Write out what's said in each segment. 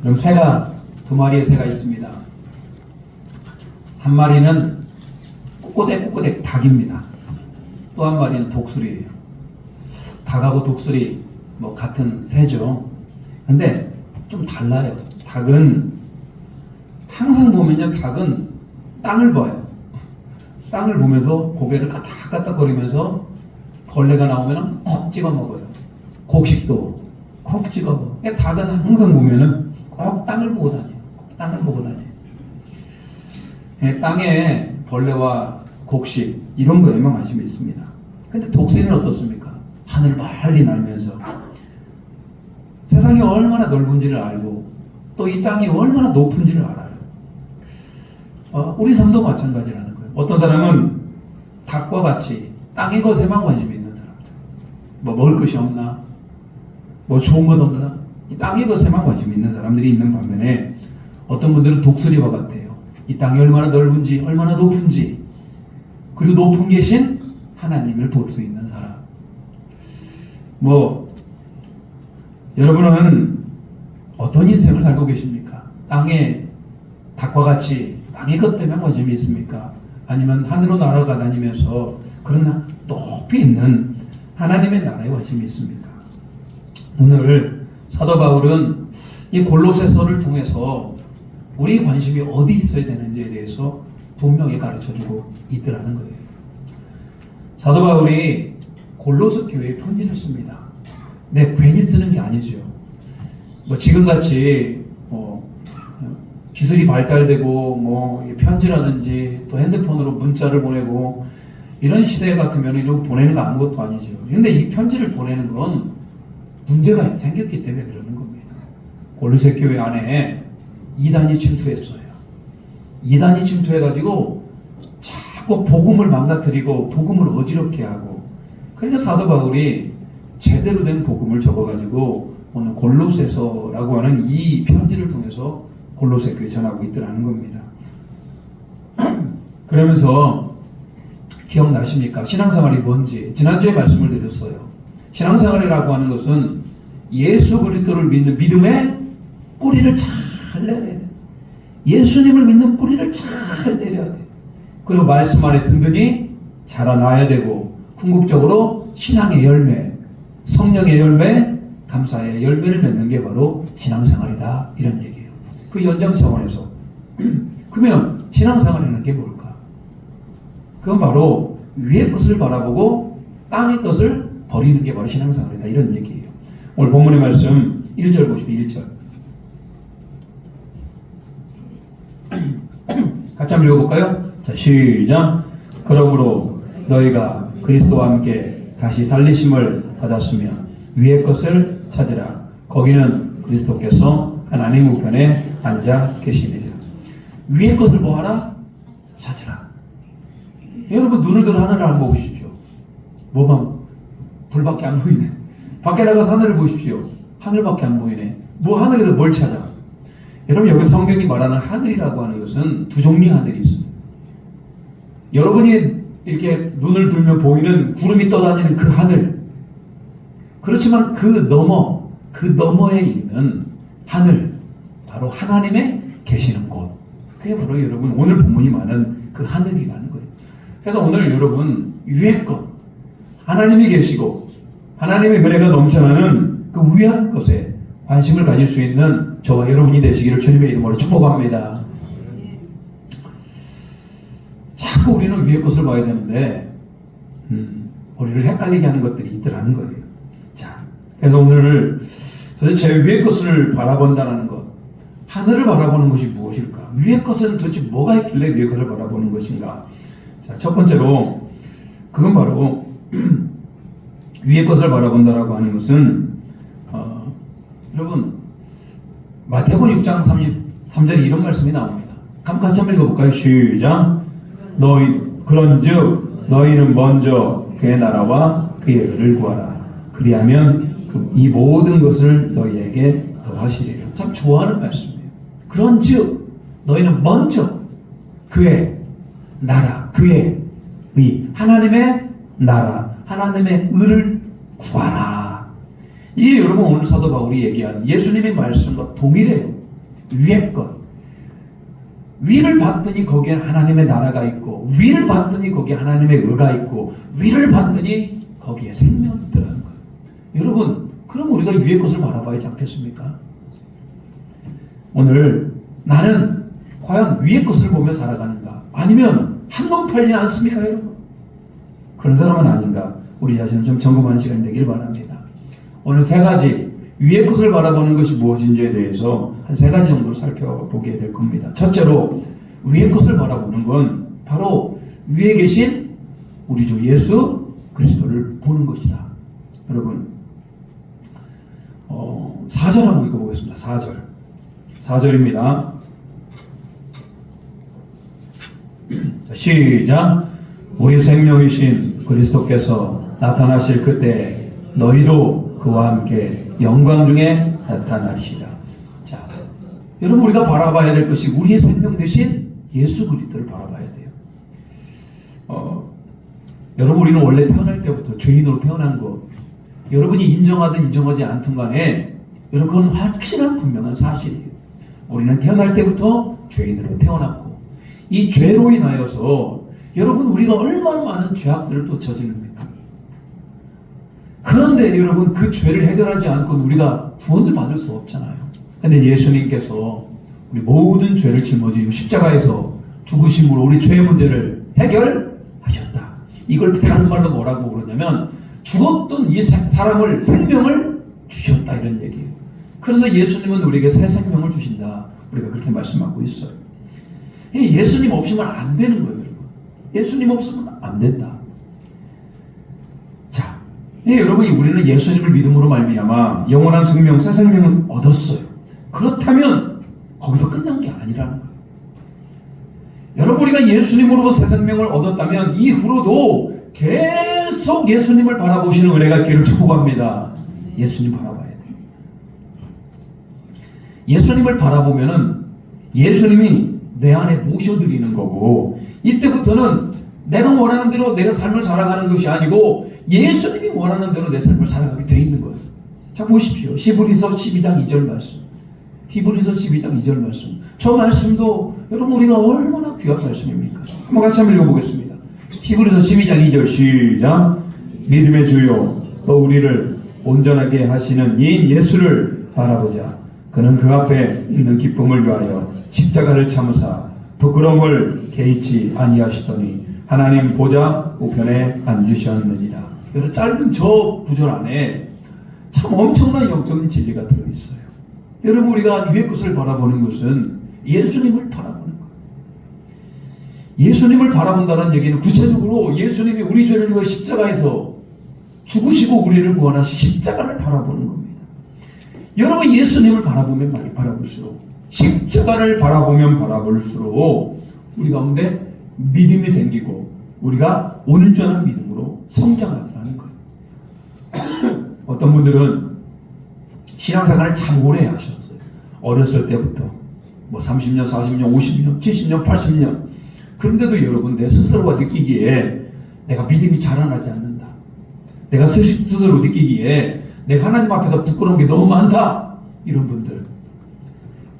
그럼 새가 두 마리의 새가 있습니다. 한 마리는 꼬꼬댁 닭입니다. 또 한 마리는 독수리예요. 닭하고 독수리 뭐 같은 새죠. 근데 좀 달라요. 닭은 항상 보면요, 닭은 땅을 봐요. 땅을 보면서 고개를 까딱까딱거리면서 벌레가 나오면 콕 찍어 먹어요. 곡식도 콕 찍어 먹어요. 닭은 항상 보면은 꼭 땅을 보고 다녀요. 땅을 보고 다녀요. 땅에 벌레와 곡식 이런 거에만 관심이 있습니다. 근데 독수리는 어떻습니까? 하늘 멀리 날면서 세상이 얼마나 넓은지를 알고 또 이 땅이 얼마나 높은지를 알아요. 우리 삶도 마찬가지라는 거예요. 어떤 사람은 닭과 같이 땅의 것에만 관심이 있는 사람. 뭐 먹을 것이 없나? 뭐 좋은 것 없나? 이 땅의 것에만 관심이 있는 사람들이 있는 반면에 어떤 분들은 독수리와 같아요. 이 땅이 얼마나 넓은지, 얼마나 높은지, 그리고 높은 계신 하나님을 볼 수 있는 사람. 여러분은 어떤 인생을 살고 계십니까? 땅에 닭과 같이 땅의 것 때문에 관심이 있습니까? 아니면 하늘로 날아가 다니면서 그러나 높이 있는 하나님의 나라에 관심이 있습니까? 오늘 사도 바울은 이 골로새서를 통해서 우리의 관심이 어디 있어야 되는지에 대해서 분명히 가르쳐주고 있더라는 거예요. 사도 바울이 골로새 교회에 편지를 씁니다. 네, 괜히 쓰는 게 아니죠. 지금같이 기술이 발달되고 편지라든지 또 핸드폰으로 문자를 보내고 이런 시대 같으면 이거 보내는 거 아무것도 아니죠. 그런데 이 편지를 보내는 건 문제가 생겼기 때문에 그러는 겁니다. 골로새 교회 안에 이단이 침투했어요. 이단이 침투해가지고 자꾸 복음을 망가뜨리고 복음을 어지럽게 하고, 그래서 사도 바울이 제대로 된 복음을 적어가지고 오늘 골로새서라고 하는 이 편지를 통해서 골로새 교회에 전하고 있더라는 겁니다. 그러면서 기억나십니까? 신앙생활이 뭔지 지난주에 말씀을 드렸어요. 신앙생활이라고 하는 것은 예수 그리스도를 믿는 믿음의 뿌리를 잘 내려야 돼. 예수님을 믿는 뿌리를 잘 내려야 돼. 그리고 말씀 안에 든든히 자라나야 되고, 궁극적으로 신앙의 열매, 성령의 열매, 감사의 열매를 맺는 게 바로 신앙생활이다, 이런 얘기예요. 그 연장 차원에서 그러면 신앙생활이라는 게 뭘까? 그건 바로 위의 것을 바라보고 땅의 것을 버리는 게 바로 신앙생활이다, 이런 얘기예요. 오늘 본문의 말씀 1절 보십시오. 1절 같이 한번 읽어볼까요? 자, 시작. 그러므로 너희가 그리스도와 함께 다시 살리심을 받았으면 위의 것을 찾으라. 거기는 그리스도께서 하나님 우편에 앉아 계시느니라. 위의 것을 뭐하라? 찾으라. 여러분, 눈을 들어 하늘을 한번 보십시오. 뭐만 불밖에 안 보이네. 밖에 나가서 하늘을 보십시오. 하늘밖에 안 보이네. 하늘에서 뭘 찾아? 여러분, 여기 성경이 말하는 하늘이라고 하는 것은 두 종류의 하늘이 있습니다. 여러분이 이렇게 눈을 들면 보이는 구름이 떠다니는 그 하늘, 그렇지만 그 너머에 있는 하늘, 바로 하나님의 계시는 곳, 그게 바로 여러분 오늘 본문이 말하는 그 하늘이라는 거예요. 그래서 오늘 여러분 위의 것, 하나님이 계시고 하나님의 은혜가 넘쳐나는 그 위한 것에 관심을 가질 수 있는 저와 여러분이 되시기를 주님의 이름으로 축복합니다. 자꾸 우리는 위의 것을 봐야 되는데 우리를 헷갈리게 하는 것들이 있더라는 거예요. 자, 그래서 오늘 도대체 위의 것을 바라본다는 것, 하늘을 바라보는 것이 무엇일까? 위의 것은 도대체 뭐가 있길래 위의 것을 바라보는 것인가? 자, 첫 번째로 그건 바로 위의 것을 바라본다라고 하는 것은 여러분 마태복음 6장 33절에 이런 말씀이 나옵니다. 같이 한번 읽어볼까요? 시작. 그런즉 너희는 먼저 그의 나라와 그의 의를 구하라. 그리하면 이 모든 것을 너희에게 더하시리라. 참 좋아하는 말씀이에요. 그런즉 너희는 먼저 그의 나라, 그의 의, 하나님의 나라, 하나님의 의를 구하라. 이게 여러분 오늘 사도 바울이 얘기한 예수님의 말씀과 동일해요. 위의 것. 위를 봤더니 거기에 하나님의 나라가 있고, 위를 봤더니 거기에 하나님의 의가 있고, 위를 봤더니 거기에 생명이 있더라는 거예요. 여러분, 그럼 우리가 위의 것을 바라봐야지 않겠습니까? 오늘 나는 과연 위의 것을 보며 살아가는가? 아니면 한눈 팔지 않습니까, 여러분? 그런 사람은 아닌가? 우리 자신을 좀 점검하는 시간이 되길 바랍니다. 오늘 세 가지 위의 것을 바라보는 것이 무엇인지에 대해서 한 세 가지 정도를 살펴보게 될 겁니다. 첫째로 위의 것을 바라보는 건 바로 위에 계신 우리 주 예수 그리스도를 보는 것이다. 여러분 4절 한번 읽어보겠습니다. 4절입니다. 시작. 우리 생명이신 그리스도께서 나타나실 그때 너희도 그와 함께 영광 중에 나타나리시라. 자, 여러분 우리가 바라봐야 될 것이 우리의 생명 대신 예수 그리스도를 바라봐야 돼요. 여러분 우리는 원래 태어날 때부터 죄인으로 태어난 것, 여러분이 인정하든 인정하지 않든 간에 여러분 그건 확실한 분명한 사실이에요. 우리는 태어날 때부터 죄인으로 태어났고, 이 죄로 인하여서 여러분 우리가 얼마나 많은 죄악들을 또 저지릅니까? 그런데 여러분 그 죄를 해결하지 않고는 우리가 구원을 받을 수 없잖아요. 근데 예수님께서 우리 모든 죄를 짊어지고 십자가에서 죽으심으로 우리 죄의 문제를 해결하셨다. 이걸 다른 말로 뭐라고 그러냐면 죽었던 이 사람을 생명을 주셨다, 이런 얘기예요. 그래서 예수님은 우리에게 새 생명을 주신다. 우리가 그렇게 말씀하고 있어요. 예수님 없으면 안 되는 거예요, 여러분. 예수님 없으면 안 된다. 자, 여러분이 우리는 예수님을 믿음으로 말미암아 영원한 생명, 새 생명을 얻었어요. 그렇다면 거기서 끝난 게 아니라는 거예요. 여러분 우리가 예수님으로 새 생명을 얻었다면 이후로도 계속 예수님을 바라보시는 은혜가 있기를 축복합니다. 예수님 바라봐야 돼요. 예수님을 바라보면은 예수님이 내 안에 모셔드리는 거고, 이때부터는 내가 원하는 대로 내가 삶을 살아가는 것이 아니고 예수님이 원하는 대로 내 삶을 살아가게 돼 있는 거예요. 자, 보십시오. 히브리서 12장 2절 말씀. 히브리서 12장 2절 말씀. 저 말씀도 여러분 우리가 얼마나 귀한 말씀입니까? 한번 같이 한번 읽어보겠습니다. 히브리서 12장 2절 시작. 믿음의 주요 또 우리를 온전하게 하시는 이인 예수를 바라보자. 그는 그 앞에 있는 기쁨을 위하여 십자가를 참으사 부끄러움을 개의치 아니하시더니 하나님 보좌 우편에 앉으셨느니라. 여러분 짧은 저 구절 안에 참 엄청난 영적인 진리가 들어있어요. 여러분 우리가 위의 것을 바라보는 것은 예수님을 바라보는 거예요. 예수님을 바라본다는 얘기는 구체적으로 예수님이 우리 죄를 위해 십자가에서 죽으시고 우리를 구원하신 십자가를 바라보는 겁니다. 여러분 예수님을 바라보면 많이 바라볼수록, 십자가를 바라보면 바라볼수록 우리 가운데 믿음이 생기고 우리가 온전한 믿음으로 성장하는 거예요. 어떤 분들은 신앙생활을 참 오래 하셨어요. 어렸을 때부터 뭐 30년, 40년, 50년, 70년, 80년. 그런데도 여러분 내 스스로가 느끼기에 내가 믿음이 자라나지 않는다. 내가 스스로 느끼기에 내가 하나님 앞에서 부끄러운 게 너무 많다. 이런 분들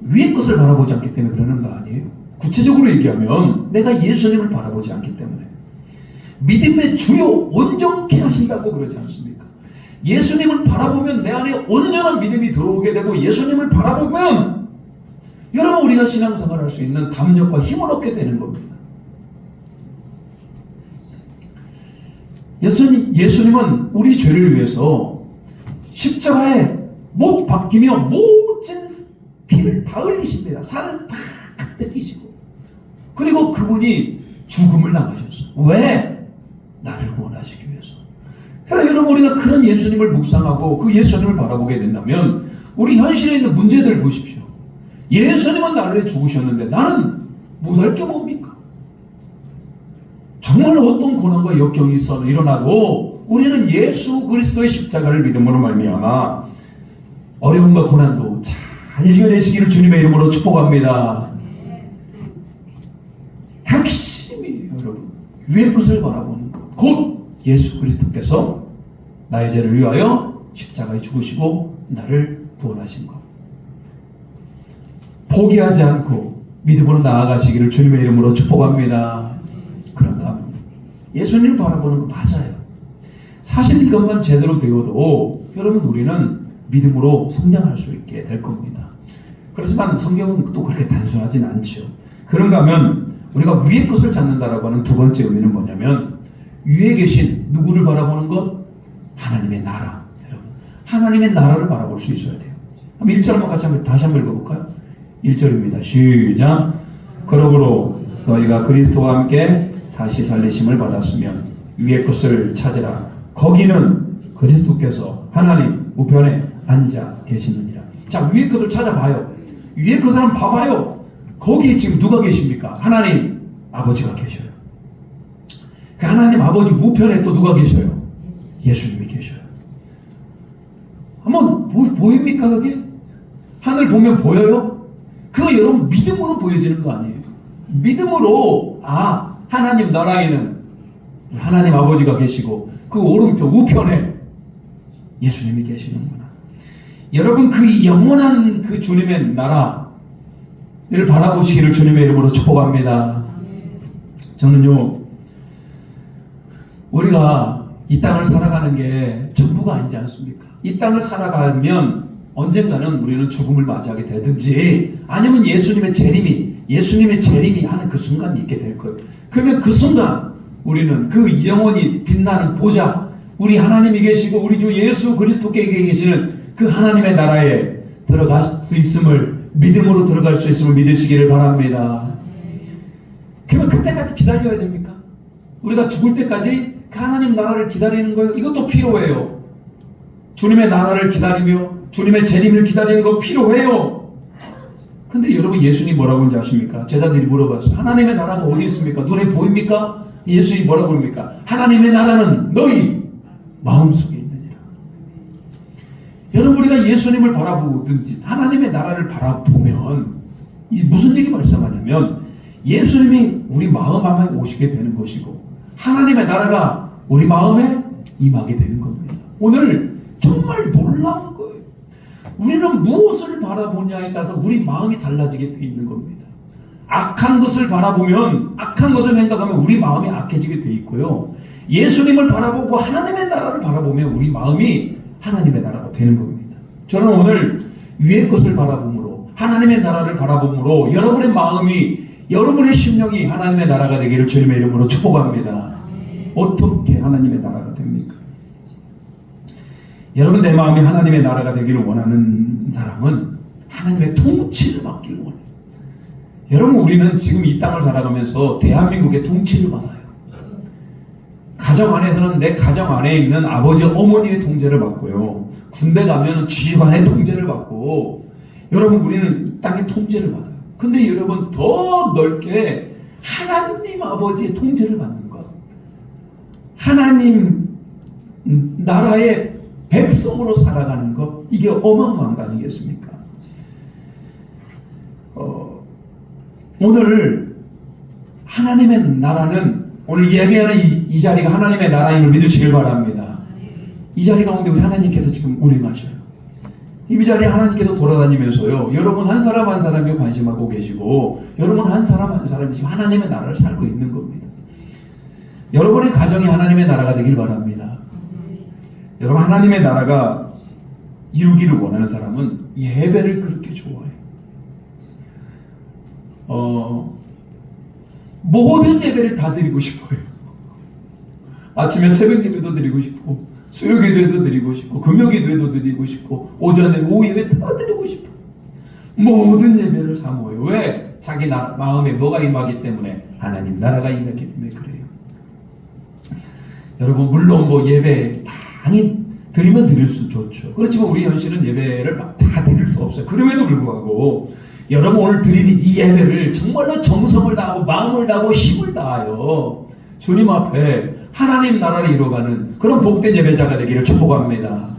위의 것을 바라보지 않기 때문에 그러는 거 아니에요? 구체적으로 얘기하면 내가 예수님을 바라보지 않기 때문에. 믿음의 주요 온전케 하신다고 그러지 않습니까? 예수님을 바라보면 내 안에 온전한 믿음이 들어오게 되고, 예수님을 바라보면 여러분 우리가 신앙생활을 할 수 있는 담력과 힘을 얻게 되는 겁니다. 예수님은 우리 죄를 위해서 십자가에 못 박히며 모든 피를 다 흘리십니다. 살을 다 뜯기시고, 그리고 그분이 죽음을 당하셨어요. 왜? 나를 구원하시기 위해서. 그래서 여러분 우리가 그런 예수님을 묵상하고 그 예수님을 바라보게 된다면 우리 현실에 있는 문제들 보십시오. 예수님은 나를 위해 죽으셨는데 나는 못할 게 뭡니까? 정말 어떤 고난과 역경이 일어나도 우리는 예수 그리스도의 십자가를 믿음으로 말미암아 어려움과 고난도 잘 이겨내시기를 주님의 이름으로 축복합니다. 핵심이에요, 여러분. 위의 것을 바라보는 것. 곧 예수 그리스도께서 나의 죄를 위하여 십자가에 죽으시고 나를 구원하신 것. 포기하지 않고 믿음으로 나아가시기를 주님의 이름으로 축복합니다. 그런가 하면 예수님을 바라보는 거 맞아요. 사실 이것만 제대로 되어도 여러분 우리는 믿음으로 성장할 수 있게 될 겁니다. 그렇지만 성경은 또 그렇게 단순하진 않죠. 그런가 하면 우리가 위의 것을 찾는다라고 하는 두 번째 의미는 뭐냐면 위에 계신 누구를 바라보는 것? 하나님의 나라. 여러분, 하나님의 나라를 바라볼 수 있어야 돼요. 한번 1절 한번 다시 한번 읽어볼까요? 1절입니다. 시작. 그러므로 너희가 그리스도와 함께 다시 살리심을 받았으면 위의 것을 찾으라. 거기는 그리스도께서 하나님 우편에 앉아 계시느니라. 자, 위의 것을 찾아봐요. 위의 것을 한번 봐봐요. 거기에 지금 누가 계십니까? 하나님 아버지가 계셔요. 그 하나님 아버지 우편에 또 누가 계셔요? 예수님이 계셔요. 한번 보입니까 그게? 하늘 보면 보여요? 그거 여러분 믿음으로 보여지는 거 아니에요? 믿음으로 하나님 나라에는 하나님 아버지가 계시고 그 오른편 우편에 예수님이 계시는구나. 여러분 그 영원한 그 주님의 나라를 바라보시기를 주님의 이름으로 축복합니다. 저는요 우리가 이 땅을 살아가는 게 전부가 아니지 않습니까? 이 땅을 살아가면 언젠가는 우리는 죽음을 맞이하게 되든지 아니면 예수님의 재림이 하는 그 순간이 있게 될 거예요. 그러면 그 순간 우리는 그 영원히 빛나는 보좌, 우리 하나님이 계시고 우리 주 예수 그리스도께 계시는 그 하나님의 나라에 들어갈 수 있음을, 믿음으로 들어갈 수 있음을 믿으시기를 바랍니다. 그러면 그때까지 기다려야 됩니까? 우리가 죽을 때까지 그 하나님 나라를 기다리는 거예요. 이것도 필요해요. 주님의 나라를 기다리며 주님의 재림을 기다리는 거 필요해요. 근데 여러분 예수님 뭐라고 하는지 아십니까? 제자들이 물어봤어요. 하나님의 나라가 어디 있습니까? 눈에 보입니까? 예수님이 뭐라고 합니까? 하나님의 나라는 너희 마음속에 있느니라. 여러분 우리가 예수님을 바라보든지 하나님의 나라를 바라보면 무슨 일이 발생하냐면 예수님이 우리 마음 안에 오시게 되는 것이고 하나님의 나라가 우리 마음에 임하게 되는 겁니다. 오늘 정말 놀라운 거예요. 우리는 무엇을 바라보냐에 따라서 우리 마음이 달라지게 돼 있는 겁니다. 악한 것을 바라보면, 악한 것을 생각하면 우리 마음이 악해지게 돼 있고요. 예수님을 바라보고 하나님의 나라를 바라보면 우리 마음이 하나님의 나라가 되는 겁니다. 저는 오늘 위의 것을 바라봄으로, 하나님의 나라를 바라봄으로 여러분의 마음이, 여러분의 심령이 하나님의 나라가 되기를 주님의 이름으로 축복합니다. 어떻게 하나님의 나라가 됩니까? 여러분 내 마음이 하나님의 나라가 되기를 원하는 사람은 하나님의 통치를 받기를 원해요. 여러분 우리는 지금 이 땅을 살아가면서 대한민국의 통치를 받아요. 가정 안에서는 내 가정 안에 있는 아버지 어머니의 통제를 받고요. 군대 가면 지휘관의 통제를 받고 여러분 우리는 이 땅의 통제를 받아요. 근데 여러분 더 넓게 하나님 아버지의 통제를 받는 것, 하나님 나라의 백성으로 살아가는 것, 이게 어마어마한 거 아니겠습니까? 오늘 하나님의 나라는, 오늘 예배하는 이 자리가 하나님의 나라임을 믿으시길 바랍니다. 이 자리 가운데 우리 하나님께서 지금 운행하셔요. 이 자리에 하나님께서 돌아다니면서요, 여러분 한 사람 한 사람이 관심하고 계시고 여러분 한 사람 한 사람이 지금 하나님의 나라를 살고 있는 겁니다. 여러분의 가정이 하나님의 나라가 되길 바랍니다. 여러분 하나님의 나라가 이루기를 원하는 사람은 예배를 그렇게 좋아해요. 모든 예배를 다 드리고 싶어요. 아침에 새벽 예배도 드리고 싶고 수요 예배도 드리고 싶고 금요 예배도 드리고 싶고 오전에 오후 예배 다 드리고 싶어요. 모든 예배를 사모해요. 왜? 자기 마음에 뭐가 임하기 때문에, 하나님 나라가 임했기 때문에 그래요. 여러분 물론 뭐 예배 많이 드리면 드릴 수 좋죠. 그렇지만 우리 현실은 예배를 다 드릴 수 없어요. 그럼에도 불구하고 여러분 오늘 드리는 이 예배를 정말로 정성을 다하고 마음을 다하고 힘을 다하여 주님 앞에 하나님 나라를 이루어가는 그런 복된 예배자가 되기를 축복합니다.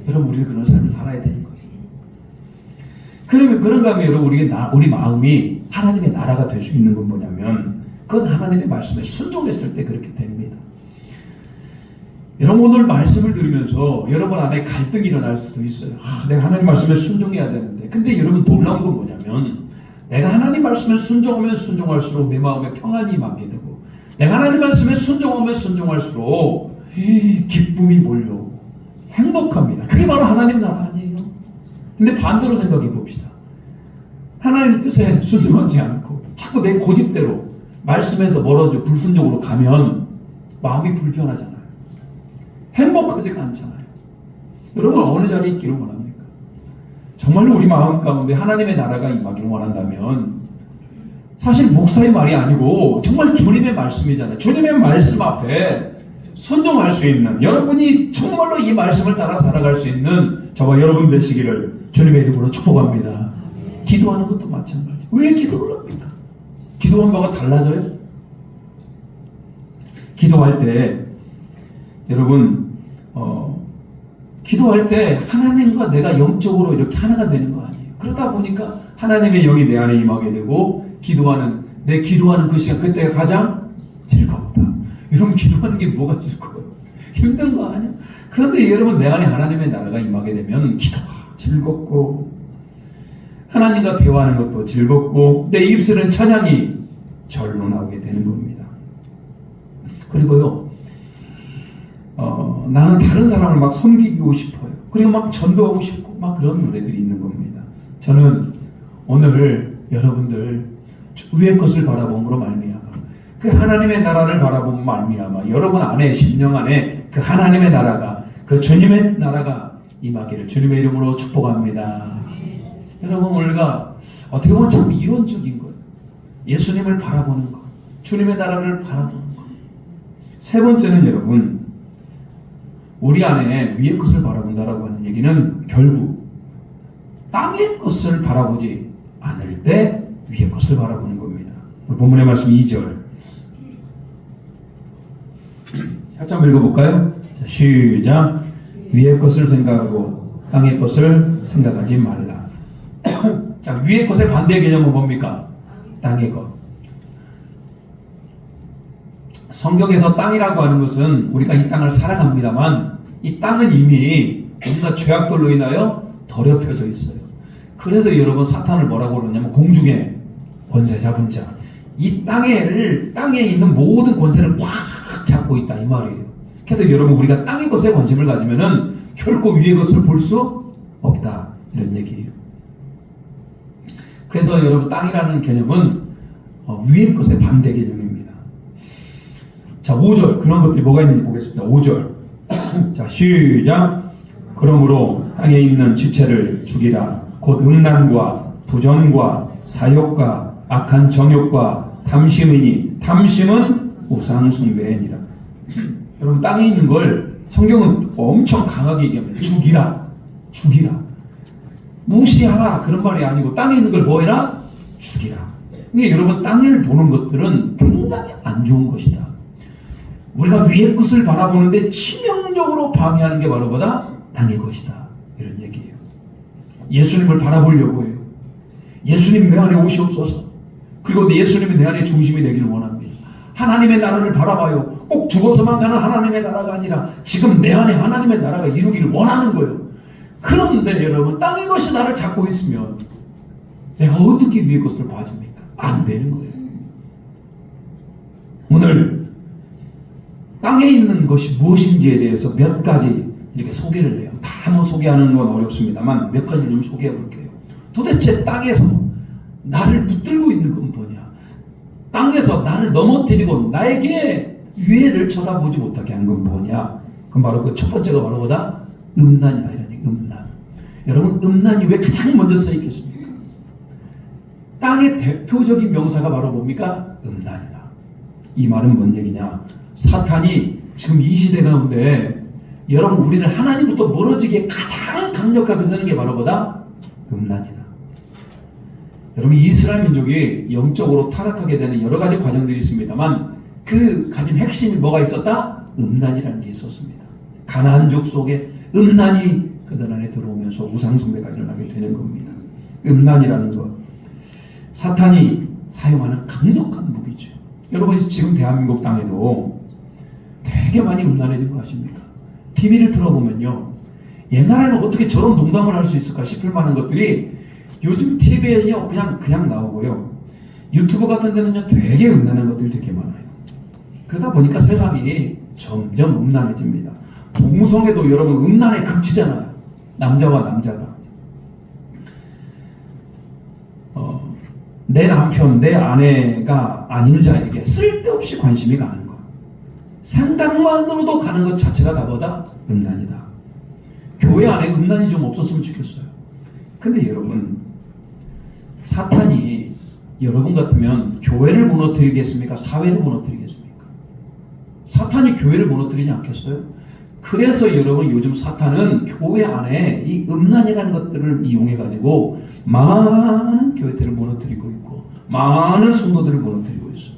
여러분 우리는 그런 삶을 살아야 되는 거예요. 그러면 그런가 하면 여러분 우리 마음이 하나님의 나라가 될 수 있는 건 뭐냐면 그건 하나님의 말씀에 순종했을 때 그렇게 됩니다. 여러분 오늘 말씀을 들으면서 여러분 안에 갈등이 일어날 수도 있어요. 내가 하나님 말씀에 순종해야 되는데. 근데 여러분 놀라운 건 뭐냐면 말씀에 순종하면 순종할수록 내 마음에 평안이 임하게 되고, 내가 하나님 말씀에 순종하면 순종할수록 기쁨이 몰려오고 행복합니다. 그게 바로 하나님 나라 아니에요? 근데 반대로 생각해 봅시다. 하나님 뜻에 순종하지 않고 자꾸 내 고집대로 말씀에서 멀어져 불순종으로 가면 마음이 불편하잖아요. 행복하지가 않잖아요. 여러분 어느 자리에 있기를 원합니까? 정말로 우리 마음 가운데 하나님의 나라가 임하기를 원한다면 사실 목사의 말이 아니고 정말 주님의 말씀이잖아요. 주님의 말씀 앞에 순종할 수 있는, 여러분이 정말로 이 말씀을 따라 살아갈 수 있는 저와 여러분 되시기를 주님의 이름으로 축복합니다. 기도하는 것도 마찬가지예요. 왜 기도를 합니까? 기도한 바가 달라져요? 기도할 때 여러분 기도할 때 하나님과 내가 영적으로 이렇게 하나가 되는 거 아니에요. 그러다 보니까 하나님의 영이 내 안에 임하게 되고 내 기도하는 그 시간, 그때가 가장 즐겁다. 여러분 기도하는 게 뭐가 즐거워요? 힘든 거 아니에요? 그런데 여러분 내 안에 하나님의 나라가 임하게 되면 기도가 즐겁고 하나님과 대화하는 것도 즐겁고 내 입술은 찬양이 절로 나오게 되는 겁니다. 그리고요 나는 다른 사람을 막 섬기고 싶어요. 그리고 막 전도하고 싶고 막 그런 노래들이 있는 겁니다. 저는 오늘 여러분들 위의 것을 바라봄으로 말미암아 그 하나님의 나라를 바라보면 말미암아 여러분 안에 심령 안에 그 하나님의 나라가 그 주님의 나라가 임하기를 주님의 이름으로 축복합니다. 여러분 우리가 어떻게 보면 참 이론적인 거예요. 예수님을 바라보는 것, 주님의 나라를 바라보는 것. 세 번째는 여러분 우리 안에 위의 것을 바라본다라고 하는 얘기는 결국 땅의 것을 바라보지 않을 때 위의 것을 바라보는 겁니다. 본문의 말씀 2절 한참 읽어볼까요? 자, 시작. 위의 것을 생각하고 땅의 것을 생각하지 말라. 자, 위의 것의 반대 개념은 뭡니까? 땅의 것. 성경에서 땅이라고 하는 것은 우리가 이 땅을 살아갑니다만 이 땅은 이미 뭔가 죄악들로 인하여 더럽혀져 있어요. 그래서 여러분 사탄을 뭐라고 그러냐면 공중의 권세 잡은 자. 이 땅에 있는 모든 권세를 꽉 잡고 있다 이 말이에요. 그래서 여러분 우리가 땅의 것에 관심을 가지면은 결코 위의 것을 볼 수 없다 이런 얘기예요. 그래서 여러분 땅이라는 개념은 위의 것의 반대 개념입니다. 자 5절 그런 것들이 뭐가 있는지 보겠습니다. 5절 자 시작. 그러므로 땅에 있는 지체를 죽이라. 곧 음란과 부정과 사욕과 악한 정욕과 탐심이니 탐심은 우상 숭배니라. 여러분 땅에 있는 걸 성경은 엄청 강하게 얘기합니다. 죽이라 무시하라 그런 말이 아니고 땅에 있는 걸 뭐 해라? 죽이라. 그러니까 여러분 땅을 보는 것들은 굉장히 안 좋은 것이다. 우리가 위의 것을 바라보는데 치명적으로 방해하는 게 바로 뭐다? 땅의 것이다 이런 얘기예요. 예수님을 바라보려고 해요. 예수님 내 안에 오시옵소서. 그리고 예수님이 내 안에 중심이 되기를 원합니다. 하나님의 나라를 바라봐요. 꼭 죽어서만 가는 하나님의 나라가 아니라 지금 내 안에 하나님의 나라가 이루기를 원하는 거예요. 그런데 여러분 땅의 것이 나를 잡고 있으면 내가 어떻게 위의 것을 봐줍니까? 안 되는 거예요. 오늘 땅에 있는 것이 무엇인지에 대해서 몇 가지 이렇게 소개를 해요. 다 한번 소개하는 건 어렵습니다만 몇 가지 좀 소개해 볼게요. 도대체 땅에서 나를 붙들고 있는 건 뭐냐? 땅에서 나를 넘어뜨리고 나에게 위에를 쳐다보지 못하게 한 건 뭐냐? 그건 바로 그 첫 번째가 바로 뭐다? 음란이다 이런 얘기. 음란. 여러분 음란이 왜 가장 먼저 써 있겠습니까? 땅의 대표적인 명사가 바로 뭡니까? 음란이다. 이 말은 뭔 얘기냐? 사탄이 지금 이 시대 가운데 여러분 우리를 하나님부터 멀어지게 가장 강력하게 쓰는 게 바로 뭐다? 음란이다. 여러분 이스라엘 민족이 영적으로 타락하게 되는 여러 가지 과정들이 있습니다만 그 가진 핵심이 뭐가 있었다? 음란이라는 게 있었습니다. 가나안족 속에 음란이 그들 안에 들어오면서 우상숭배가 일어나게 되는 겁니다. 음란이라는 것 사탄이 사용하는 강력한 무기죠. 여러분 지금 대한민국 땅에도 되게 많이 음란해진 거 아십니까? TV를 틀어보면요 옛날에는 어떻게 저런 농담을 할 수 있을까 싶을 만한 것들이 요즘 TV에요 그냥 나오고요. 유튜브 같은 데는요 되게 음란한 것들이 되게 많아요. 그러다 보니까 세상이 점점 음란해집니다. 동성애도 여러분 음란의 극치잖아요. 남자와 남자가. 내 남편, 내 아내가 아닌 자에게 쓸데없이 관심이 가는 것. 생각만으로도 가는 것 자체가 나보다 음란이다. 교회 안에 음란이 좀 없었으면 좋겠어요. 근데 여러분, 사탄이 여러분 같으면 교회를 무너뜨리겠습니까? 사회를 무너뜨리겠습니까? 사탄이 교회를 무너뜨리지 않겠어요? 그래서 여러분 요즘 사탄은 교회 안에 이 음란이라는 것들을 이용해가지고 많은 교회들을 무너뜨리고 있고 많은 성도들을 무너뜨리고 있어요.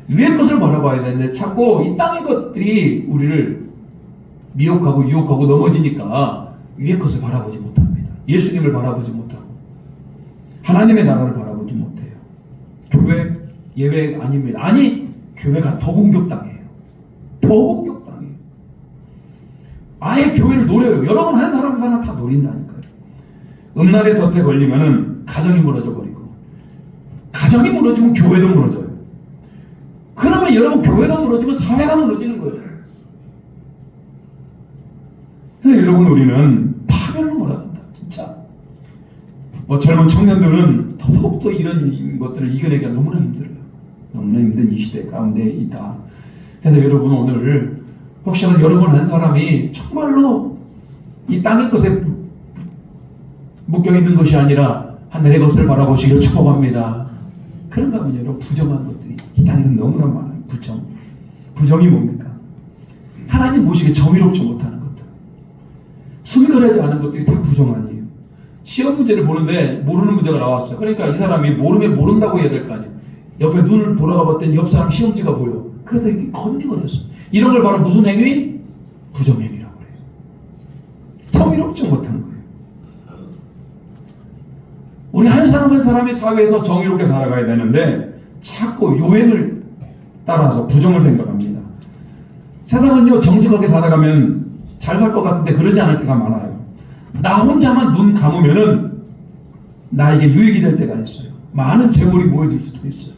위의 것을 바라봐야 되는데 자꾸 이 땅의 것들이 우리를 미혹하고 유혹하고 넘어지니까 위의 것을 바라보지 못합니다. 예수님을 바라보지 못하고 하나님의 나라를 바라보지 못해요. 교회 예외 아닙니다. 아니 교회가 더 공격당해요. 더 공격당해요. 아예 교회를 노려요. 여러분 한 사람 한 사람 다 노린다니까요. 음란의 덫에 걸리면은 가정이 무너져 버리고 가정이 무너지면 교회도 무너져요. 그러면 여러분 교회가 무너지면 사회가 무너지는 거예요. 그래서 여러분 우리는 파멸로 몰아간다. 진짜. 젊은 청년들은 더더욱더 이런 것들을 이겨내기가 너무나 힘들어요. 너무나 힘든 이 시대 가운데 있다. 그래서 여러분 오늘 혹시나 여러분 한 사람이 정말로 이 땅의 것에 묶여있는 것이 아니라 하늘의 것을 바라보시기를 축복합니다. 그런가 하면 여러분 부정한 것들이 이 땅에는 너무나 많아요. 부정이 뭡니까? 하나님 모시기 정의롭지 못하는 것들, 순결하지 않은 것들이 다 부정 아니에요. 시험 문제를 보는데 모르는 문제가 나왔어요. 그러니까 이 사람이 모르면 모른다고 해야 될 거 아니에요. 옆에 눈을 돌아가 봤더니 옆 사람 시험지가 보여. 그래서 이렇게 컨닝을 했어. 이런 걸 바로 무슨 행위? 부정행위라고 그래요. 정의롭지 못하는 거예요. 우리 한 사람 한 사람이 사회에서 정의롭게 살아가야 되는데 자꾸 요행을 따라서 부정을 생각합니다. 세상은요 정직하게 살아가면 잘 살 것 같은데 그러지 않을 때가 많아요. 나 혼자만 눈 감으면은 나에게 유익이 될 때가 있어요. 많은 재물이 모여질 수도 있어요.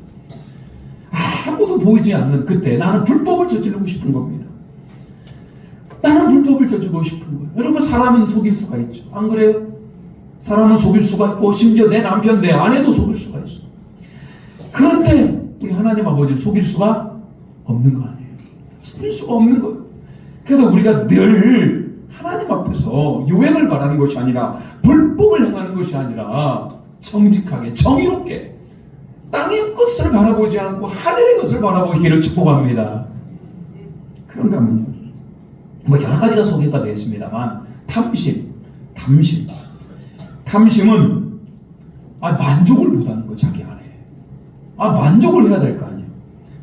아무도 보이지 않는 그때 나는 불법을 저지르고 싶은 겁니다. 나는 불법을 저지르고 싶은 거예요. 여러분 사람은 속일 수가 있죠. 안 그래요? 사람은 속일 수가 있고 심지어 내 남편, 내 아내도 속일 수가 있어. 그런데 우리 하나님 아버지는 속일 수가 없는 거 아니에요. 속일 수가 없는 거예요. 그래서 우리가 늘 하나님 앞에서 유행을 바라는 것이 아니라 불법을 행하는 것이 아니라 정직하게 정의롭게 땅의 것을 바라보지 않고 하늘의 것을 바라보기를 축복합니다. 그런가 하면요. 여러 가지가 소개가 되어 있습니다만 탐심은 만족을 못하는 거 자기 안에. 만족을 해야 될 거 아니에요.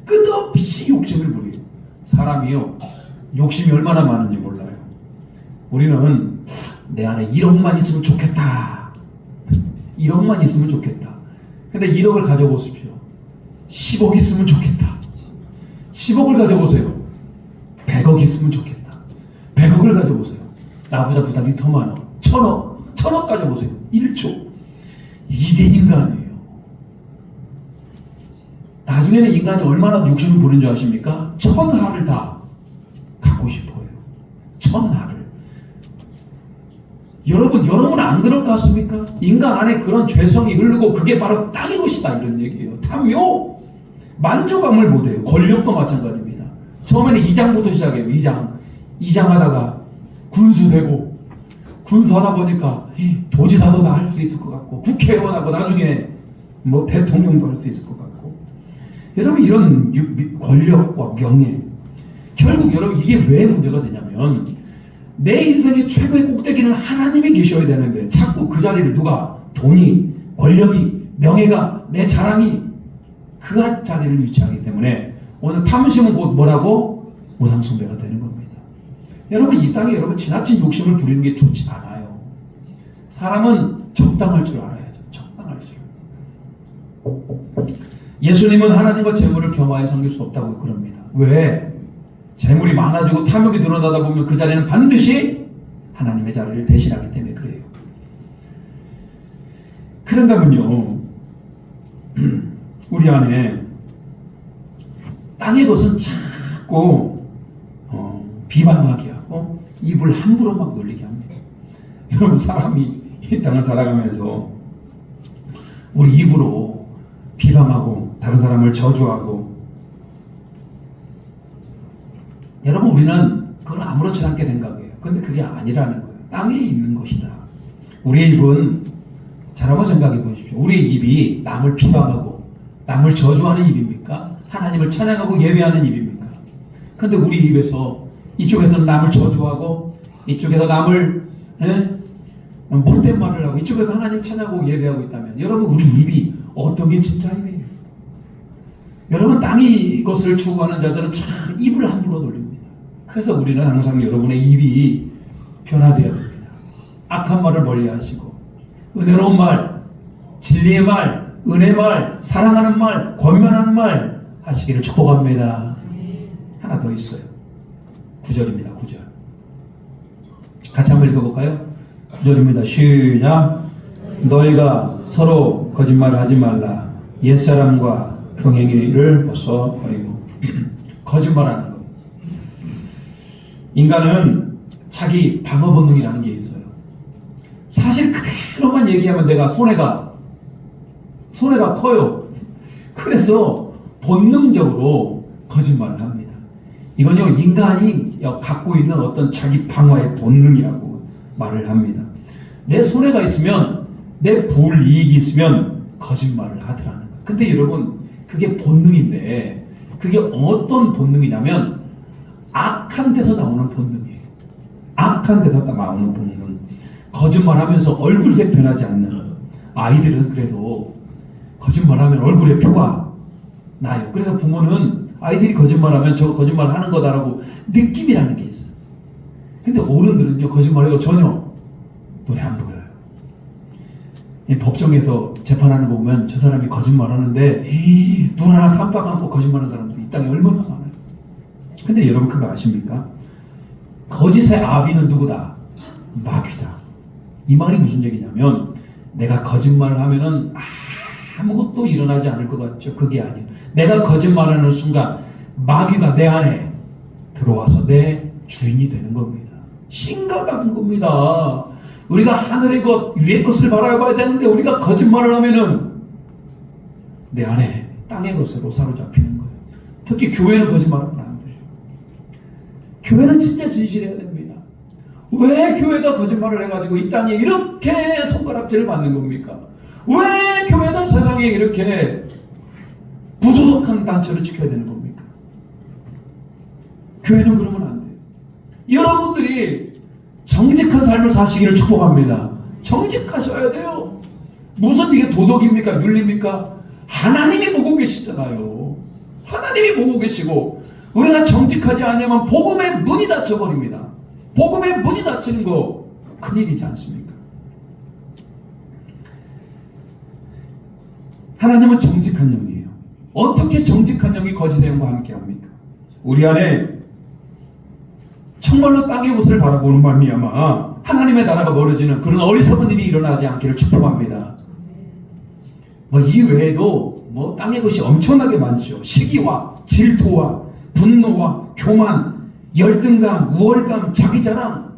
끝없이 욕심을 부려요. 사람이요 욕심이 얼마나 많은지 몰라요. 우리는 내 안에 1억만 있으면 좋겠다. 1억만 있으면 좋겠다. 근데 1억을 가져보십시오. 10억 있으면 좋겠다. 10억을 가져보세요. 100억 있으면 좋겠다. 100억을 가져보세요. 나보다 부담이 더 많아. 1000억 가져보세요. 1조. 이게 인간이에요. 나중에는 인간이 얼마나 욕심을 부리는 줄 아십니까? 1000하를 다 갖고 싶어요. 1000하를. 여러분 안 그럴 것 같습니까? 인간 안에 그런 죄성이 흐르고 그게 바로 땅의 것이다 이런 얘기예요. 탐욕, 만족감을 못해요. 권력도 마찬가지입니다. 처음에는 이장부터 시작해요. 이장 하다가 군수되고 군수하다 보니까 도지사도 할 수 있을 것 같고 국회의원하고 나중에 대통령도 할 수 있을 것 같고 여러분 이런 권력과 명예 결국 여러분 이게 왜 문제가 되냐면 내 인생의 최고의 꼭대기는 하나님이 계셔야 되는데 자꾸 그 자리를 누가 돈이, 권력이, 명예가, 내 자랑이 그 자리를 위치하기 때문에 오늘 탐심은 곧 뭐라고? 우상숭배가 되는 겁니다. 여러분 이 땅에 여러분 지나친 욕심을 부리는 게 좋지 않아요. 사람은 적당할 줄 알아야죠. 적당할 줄. 예수님은 하나님과 재물을 겸하여 섬길 수 없다고 그럽니다. 왜? 재물이 많아지고 탐욕이 늘어나다 보면 그 자리는 반드시 하나님의 자리를 대신하기 때문에 그래요. 그런가 하면요. 우리 안에 땅의 것은 자꾸 비방하게 하고 입을 함부로 막 놀리게 합니다. 여러분, 사람이 이 땅을 살아가면서 우리 입으로 비방하고 다른 사람을 저주하고, 여러분, 우리는 그걸 아무렇지 않게 생각해요. 근데 그게 아니라는 거예요. 땅에 있는 것이다. 우리의 입은 잘 한번 생각해 보십시오. 우리의 입이 남을 비방하고 남을 저주하는 입입니까? 하나님을 찬양하고 예배하는 입입니까? 근데 우리 입에서 이쪽에서 남을 저주하고 이쪽에서 남을 못된 말을 하고 이쪽에서 하나님 찬양하고 예배하고 있다면, 여러분, 우리 입이 어떤 게 진짜 입이에요? 여러분, 땅의 것을 추구하는 자들은 참 입을 함부로 돌립니다. 그래서 우리는 항상 여러분의 입이 변화되어야 됩니다. 악한 말을 멀리하시고 은혜로운 말, 진리의 말, 은혜 말, 사랑하는 말, 권면하는 말 하시기를 축복합니다. 하나 더 있어요. 9절입니다. 9절. 같이 한번 읽어볼까요? 9절입니다. 시작. 너희가 서로 거짓말을 하지 말라. 옛사람과 병행이를 벗어버리고. 거짓말하는 것. 인간은 자기 방어 본능이라는 게 있어요. 사실 그대로만 얘기하면 내가 손해가 커요. 그래서 본능적으로 거짓말을 합니다. 이건요, 인간이 갖고 있는 어떤 자기 방어의 본능이라고 말을 합니다. 내 손해가 있으면, 내 불이익이 있으면 거짓말을 하더라는 거예요. 근데 여러분, 그게 본능인데, 그게 어떤 본능이냐면 악한 데서 나오는 본능이에요. 악한 데서 나오는 본능. 거짓말하면서 얼굴색 변하지 않는 아이들은 그래도 거짓말하면 얼굴에 표가 나요. 그래서 부모는 아이들이 거짓말하면 저 거짓말 하는 거다라고 느낌이라는 게 있어요. 근데 어른들은요, 거짓말해도 전혀 눈에 안 보여요. 법정에서 재판하는 거 보면 저 사람이 거짓말하는데 눈 하나 깜빡하고 거짓말하는 사람들이 이 땅에 얼마나 많아요. 근데 여러분, 그거 아십니까? 거짓의 아비는 누구다? 마귀다. 이 말이 무슨 얘기냐면, 내가 거짓말을 하면은 아무것도 일어나지 않을 것 같죠? 그게 아니에요. 내가 거짓말하는 순간 마귀가 내 안에 들어와서 내 주인이 되는 겁니다. 심각한 겁니다. 우리가 하늘의 것, 위의 것을 바라봐야 되는데 우리가 거짓말을 하면은 내 안에 땅의 것으로 사로잡히는 거예요. 특히 교회는 거짓말하면 안 돼요. 교회는 진짜 진실해야 됩니다. 왜 교회가 거짓말을 해가지고 이 땅에 이렇게 손가락질을 받는 겁니까? 왜 교회는 세상에 이렇게 부도덕한 단체를 지켜야 되는 겁니까? 교회는 그러면 안 돼요. 여러분들이 정직한 삶을 사시기를 축복합니다. 정직하셔야 돼요. 무슨 이게 도덕입니까? 윤리입니까? 하나님이 보고 계시잖아요. 하나님이 보고 계시고, 우리가 정직하지 않으면 복음의 문이 닫혀버립니다. 복음의 문이 닫히는 거 큰일이지 않습니까? 하나님은 정직한 영이에요. 어떻게 정직한 영이 거짓의 영과 함께합니까? 우리 안에 정말로 땅의 것을 바라보는 말미암아 하나님의 나라가 멀어지는 그런 어리석은 일이 일어나지 않기를 축복합니다. 이 외에도 땅의 것이 엄청나게 많죠. 시기와 질투와 분노와 교만, 열등감, 우월감, 자기자랑,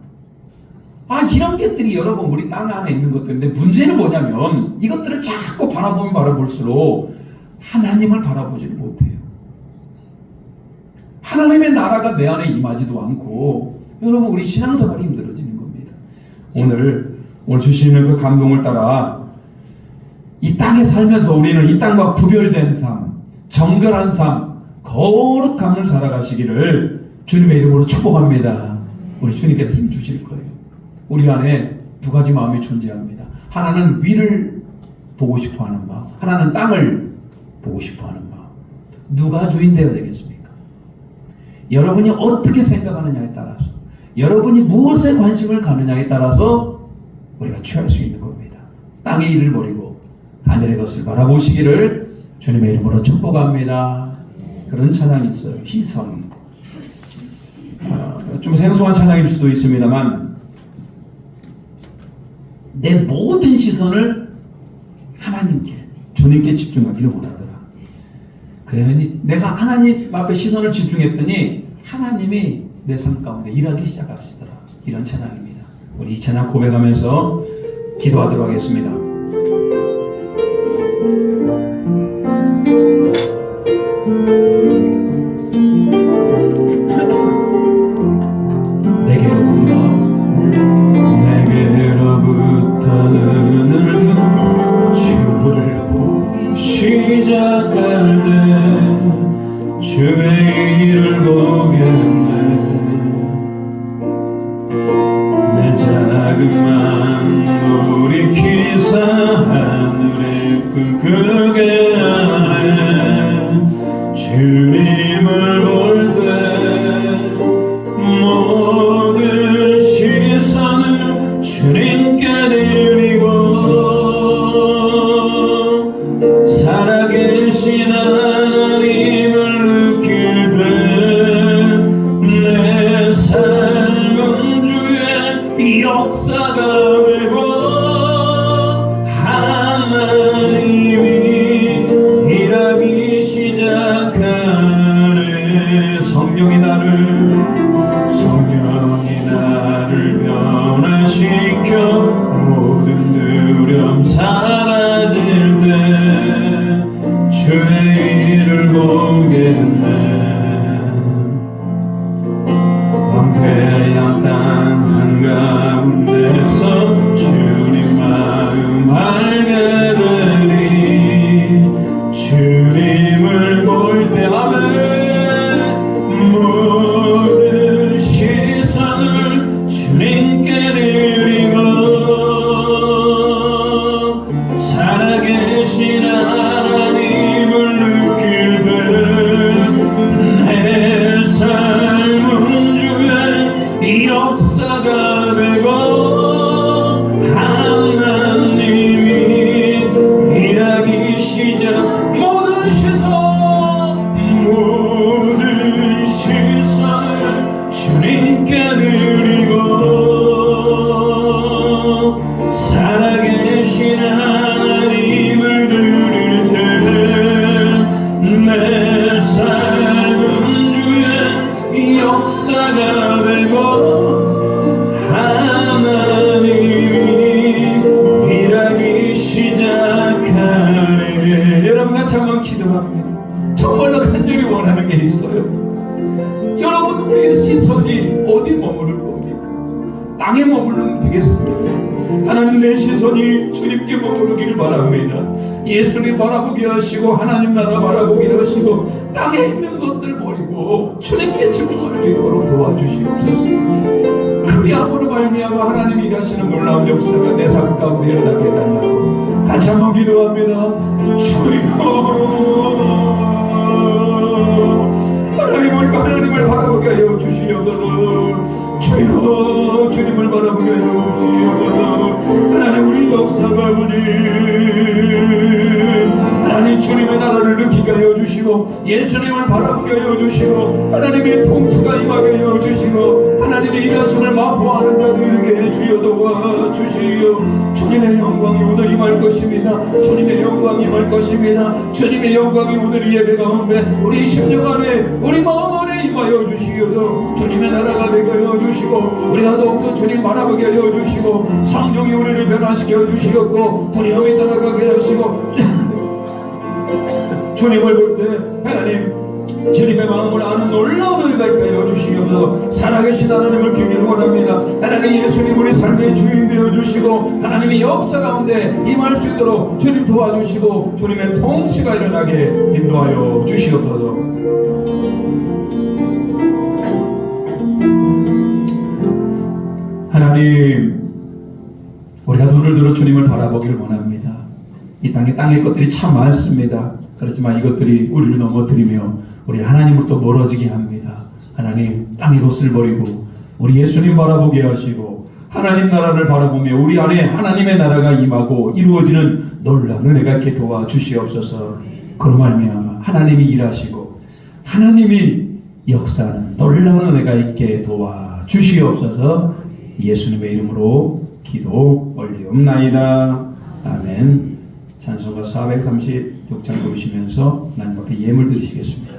이런 것들이 여러분 우리 땅 안에 있는 것들인데, 문제는 뭐냐면 이것들을 자꾸 바라보면 바라볼수록 하나님을 바라보지를 못해요. 하나님의 나라가 내 안에 임하지도 않고, 여러분 우리 신앙생활이 힘들어지는 겁니다. 오늘 주시는 그 감동을 따라 이 땅에 살면서 우리는 이 땅과 구별된 삶, 정결한 삶, 거룩함을 살아가시기를 주님의 이름으로 축복합니다. 우리 주님께서 힘 주실 거예요. 우리 안에 두 가지 마음이 존재합니다. 하나는 위를 보고 싶어하는 마음, 하나는 땅을 보고 싶어하는 마음. 누가 주인 되어야 되겠습니까? 여러분이 어떻게 생각하느냐에 따라서, 여러분이 무엇에 관심을 가느냐에 따라서 우리가 취할 수 있는 겁니다. 땅의 일을 버리고 하늘의 것을 바라보시기를 주님의 이름으로 축복합니다. 그런 찬양이 있어요. 희성. 좀 생소한 찬양일 수도 있습니다만, 내 모든 시선을 하나님께, 주님께 집중하기를 원하더라. 그러니 내가 하나님 앞에 시선을 집중했더니 하나님이 내 삶 가운데 일하기 시작하시더라. 이런 찬양입니다. 우리 이 찬양 고백하면서 기도하도록 하겠습니다. 내게로부터 눈을 주를 보기 시작할 때 주의 일을 보겠네. 내 자그만 우리 기사 하늘에 꿈꾸게 하네. 주님을 볼 때 모든 시선을 주님께 드리고 살아계신 하나님을 느낄 때 내 삶은 주의 역사가 되고 하나님이 일하기 시작하네. 성령이 나를 변화시켜 모든 두려움 사라질 때 주의 일을 보겠네. 황폐한 땅 한가운데서 주님 마음 알게 되리. 주님을 볼 때 아멘. 모든 시선을 주님께 드리고 살아계신 하나님을 느낄 때 내 삶은 주의 역사가 되고 하나님이 일하기 시작. 모든 시선을 주님께 드리고 살아계신 하나님을 드릴 때 내 삶은 주의 역사가 되고 하나님이 일하기 시작하네. 여러분 같이 한번 기도합니다. 정말로 간절히 원하는 게 있어요. 여러분, 우리의 시선이 어디 머무를 겁니까? 땅에 머무르면 되겠습니까? 하나님, 내 시선이 주님께 머무르기를 바랍니다. 예수님 바라보게 하시고 하나님 나라 바라보게 하시고 땅에 있는 것들 버리고 주님께 집중할 수 있도록 도와주시옵소서. 그리함으로 말미암아 하나님이 일하시는 놀라운 역사가 내 삶 가운데 일어나게 해달라고 다시 한번 기도합니다. 주여, 하나님을 바라보게 하여 주시옵소서. 주여, 주님을 바라보게 하여 주시옵소서. 하나님, 우리 역사가 아버지 하나님 주님의 나라를 느끼게 하여 주시고 예수님을 바라보게 하여 주시고 하나님의 통치가 임하게 하여 주시고 하나님의 일하심을 마포하는 자들에게 주여 도와주시오. 주님의 영광이 오늘 임할 것입니다. 주님의 영광이 임할 것입니다. 주님의 영광이 오늘 이 예배 가운데 우리 심령 안에 우리 마음 안에 임하여 주시옵소서. 주님의 나라가 되게 하여 주시고 우리가 더욱더 주님 바라보게 하여 주시고 성령이 우리를 변화시켜 주시옵고 두려움이 떠나가게 하시고 주님을 볼 때 하나님 주님의 마음을 아는 놀라운 은혜가 있게 하여 주시옵소서. 살아계신 하나님을 기기를 원합니다. 하나님, 예수님 우리 삶의 주인 되어 주시고 하나님의 역사 가운데 임할 수 있도록 주님 도와주시고 주님의 통치가 일어나게 인도하여 주시옵소서. 하나님, 우리가 눈을 들어 주님을 바라보기를 원합니다. 이 땅의 것들이 참 많습니다. 그렇지만 이것들이 우리를 넘어뜨리며 우리 하나님으로부터 멀어지게 합니다. 하나님, 땅의 것을 버리고 우리 예수님 바라보게 하시고 하나님 나라를 바라보며 우리 안에 하나님의 나라가 임하고 이루어지는 놀라운 은혜가 있게 도와주시옵소서. 그로 말미암아 하나님이 일하시고 하나님이 역사하는 놀라운 은혜가 있게 도와주시옵소서. 예수님의 이름으로 기도 올리옵나이다. 아멘. 찬송가 430 독창 부르시면서 하나님 앞에 예물 드리시겠습니다.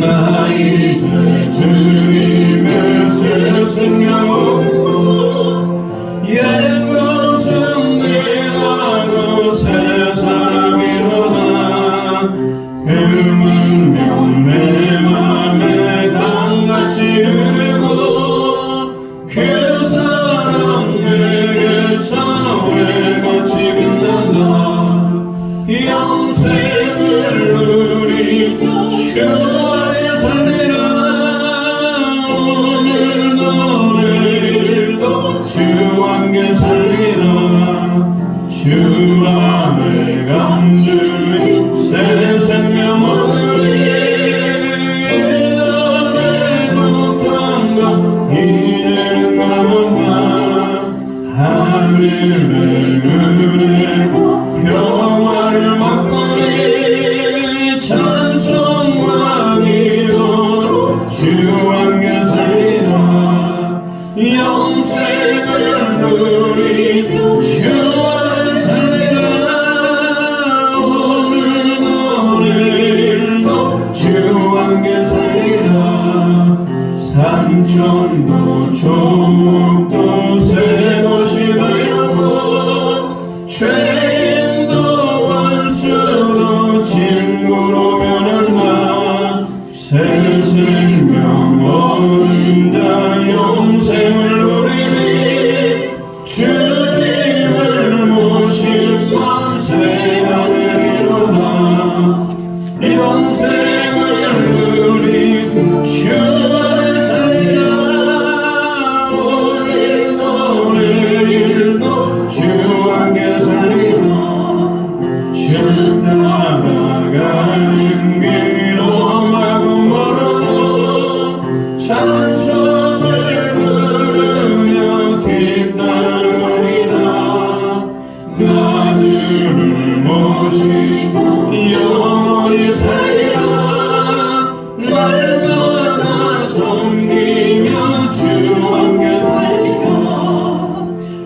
나 이제 주님의 새 생명으로 옛 것은 지나고 새 사람이 일어나 그 문명 내 맘에 강같이 흐르고 그 사랑 내게서 외같이 빛난다. 영생을 누리며 주 안에 살리라. 오늘도 내일도 주 함께 살리라. 주 안에 간절히 새 생명 얻으리. 예전에 못한 것 이제는 가는가. 하늘의 은혜와 평화를 맛보니 찬송과 기도로 주 함께 살리라. 영생을 누리며 주 안에 살리라. 오늘도 내일도 주 함께 살리라. 산천도 조목도 새 곳이 되었고 죄인도 원수도 친구로 변한다. 새 생명 얻은 자 영생을 누리니 주님을 모신 만세 하늘이로다. 영생을 누리고 주 안에 살리라. 오늘도 내일도 주 함께 살리라. 주 나아가는 길 험하고 멀어도 찬송을 부르며 뒤따르리라. 나 주를 모시고 영원히 살리라. 날마다 섬기며 주 함께 살리라.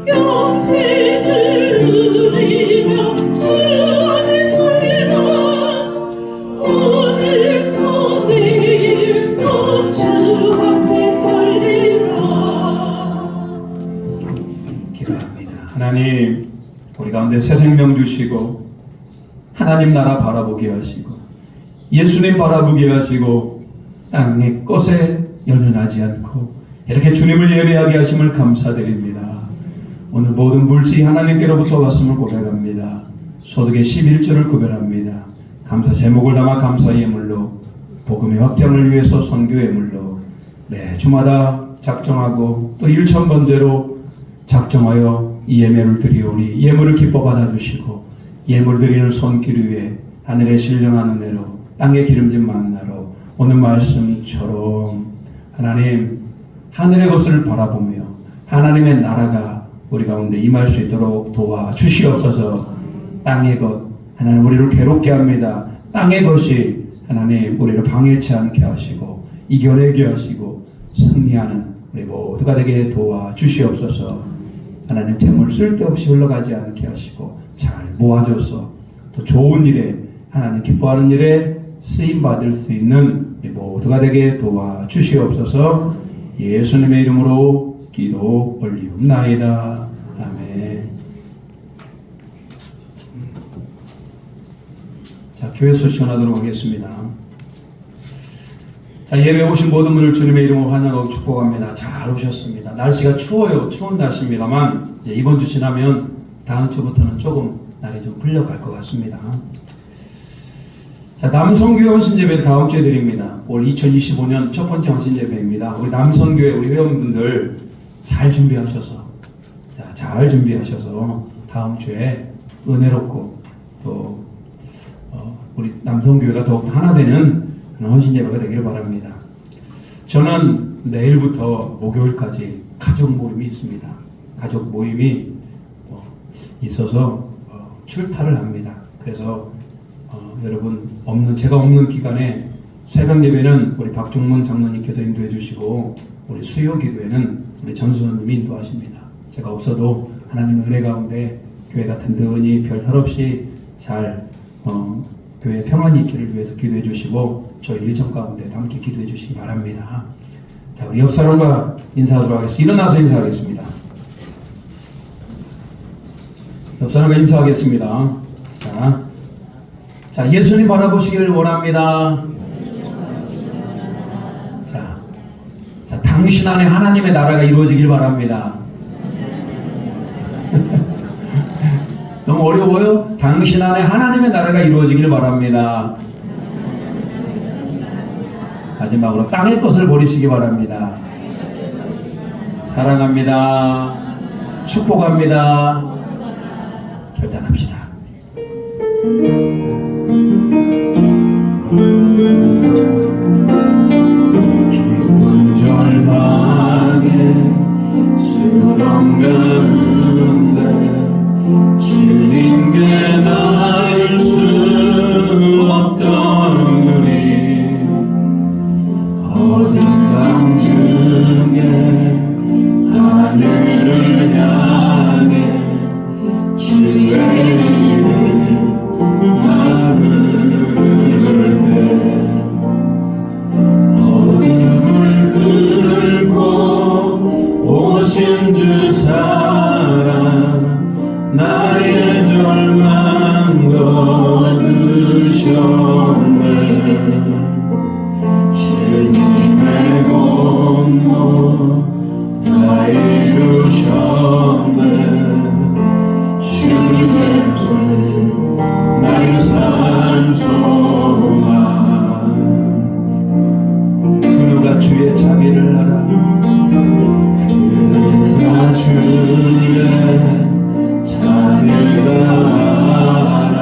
영생을 누리며 주 안에 살리라. 오늘도 내일도 주 함께 살리라. 기도합니다. 하나님, 우리 가운데 새 생명 주시고 하나님 나라 바라보게 하시고 예수님 바라보게 하시고 땅의 것에 연연하지 않고 이렇게 주님을 예배하게 하심을 감사드립니다. 오늘 모든 물질이 하나님께로부터 왔음을 고백합니다. 소득의 11조를 구별합니다. 감사 제목을 담아 감사 예물로 복음의 확장을 위해서 선교 예물로 주마다 작정하고 또 1,000번대로 작정하여 이 예물을 드리오니 예물을 기뻐 받아주시고 예물 드리는 손길 위에 하늘의 신령한 은혜로 땅의 기름진 만나로 오늘 말씀처럼 하나님 하늘의 것을 바라보며 하나님의 나라가 우리 가운데 임할 수 있도록 도와주시옵소서. 땅의 것 하나님 우리를 괴롭게 합니다. 땅의 것이 하나님 우리를 방해치 않게 하시고 이겨내게 하시고 승리하는 우리 모두가 되게 도와주시옵소서. 하나님 재물 쓸데없이 흘러가지 않게 하시고 잘 모아줘서 또 좋은 일에 하나님 기뻐하는 일에 쓰임받을 수 있는 모두가 되게 도와주시옵소서. 예수님의 이름으로 기도 올리옵나이다. 아멘. 자, 교회 소식하도록 하겠습니다. 자, 예배 오신 모든 분을 주님의 이름으로 환영하고 축복합니다. 잘 오셨습니다. 날씨가 추워요. 추운 날씨입니다만 이제 이번 주 지나면 다음 주부터는 조금 날이 좀 풀려갈 것 같습니다. 자, 남성교회 헌신예배 다음 주에 드립니다. 올 2025년 첫 번째 헌신예배입니다. 우리 남성교회 우리 회원분들 잘 준비하셔서 다음 주에 은혜롭고 또 우리 남성교회가 더욱 하나 되는 그런 헌신예배가 되기를 바랍니다. 저는 내일부터 목요일까지 가족 모임이 있습니다. 가족 모임이 있어서 출타를 합니다. 그래서 여러분 제가 없는 기간에 새벽 예배는 우리 박종문 장로님께서 인도해 주시고 우리 수요 기도회는 우리 전수원님이 인도하십니다. 제가 없어도 하나님의 은혜 가운데 교회가 든든히 별탈 없이 잘 교회 평안이 있기를 위해서 기도해 주시고 저희 일정 가운데 함께 기도해 주시기 바랍니다. 자, 우리 옆 사람과 인사하도록 하겠습니다. 일어나서 인사하겠습니다. 옆 사람과 인사하겠습니다. 자, 예수님 바라보시기를 원합니다. 자, 당신 안에 하나님의 나라가 이루어지길 바랍니다. 너무 어려워요? 당신 안에 하나님의 나라가 이루어지길 바랍니다. 마지막으로 땅의 것을 버리시기 바랍니다. 사랑합니다. 축복합니다. 결단합시다. 깊은 절망에 수렁 가운데 주님께 나을 수 없던 우리 어딘 방중에 하늘을 향해 주의 이름 나를 배 어둠을 뚫고 오신 주 사랑 나의 절망 거두셨네 주님의 공로 다 이루셨네 주 예수 나의 산소망 그누가 주의 자비를 알아 그누가 주의 자비를 알아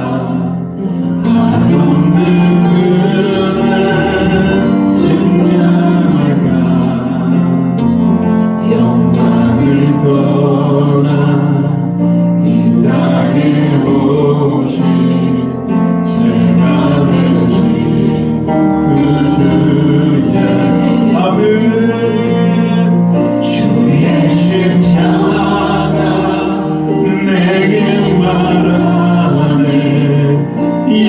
한없는 은혜 증명하가 영광을 떠나 이 땅에 오신 제가 되신 그 주의 아멘 주의 십자가 내게 말하네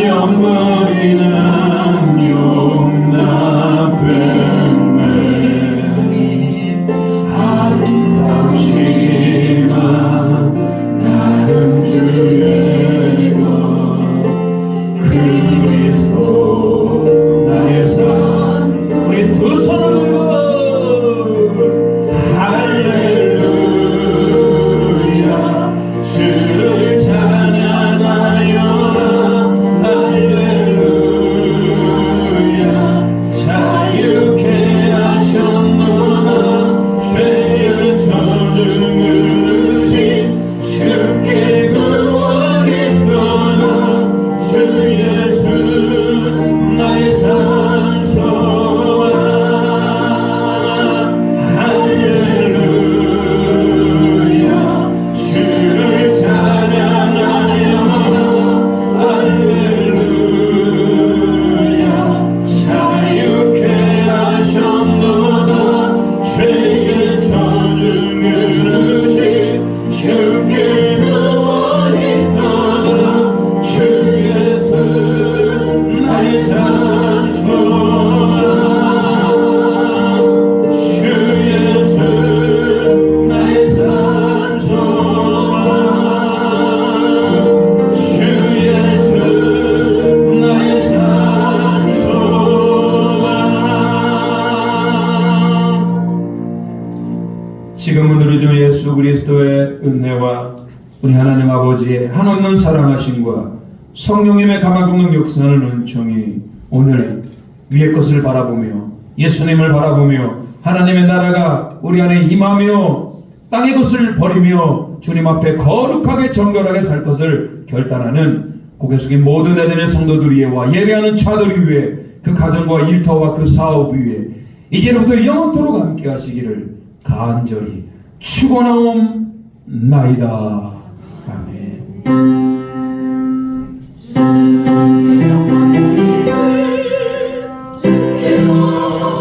영원히 난 용납했네 아름다우시만 나는 주의 것 그리스도 나의 산 우리 두 손을 들고 할렐루야 주를 찬양하여라 할렐루야 자유케 하셨노라 죄의 저주를 누르신 주께 구원이 떠나 주 예수 나의 산소와 할렐루야 주를 찬양하여라 할렐루야 자유케 하셨노라 죄의 저주 누르신 주께 구원이 떠나 주 예수 나의 산소와 주 예수 나의 산소와 주 예수 나의 산소와 지금은 우리 주 예수 그리스도의 은혜와 우리 하나님 아버지의 한없는 사랑하심과 성령님의 감화동력 역사하는 은총이 오늘 위의 것을 바라보며 예수님을 바라보며 하나님의 나라가 우리 안에 임하며 땅의 것을 버리며 주님 앞에 거룩하게 정결하게 살 것을 결단하는 고개 숙인 모든 에덴의 성도들 위에와 예배하는 자들 위에 그 가정과 일터와 그 사업 위에 이제부터 영원토록 함께 하시기를 간절히 축원하옵나이다.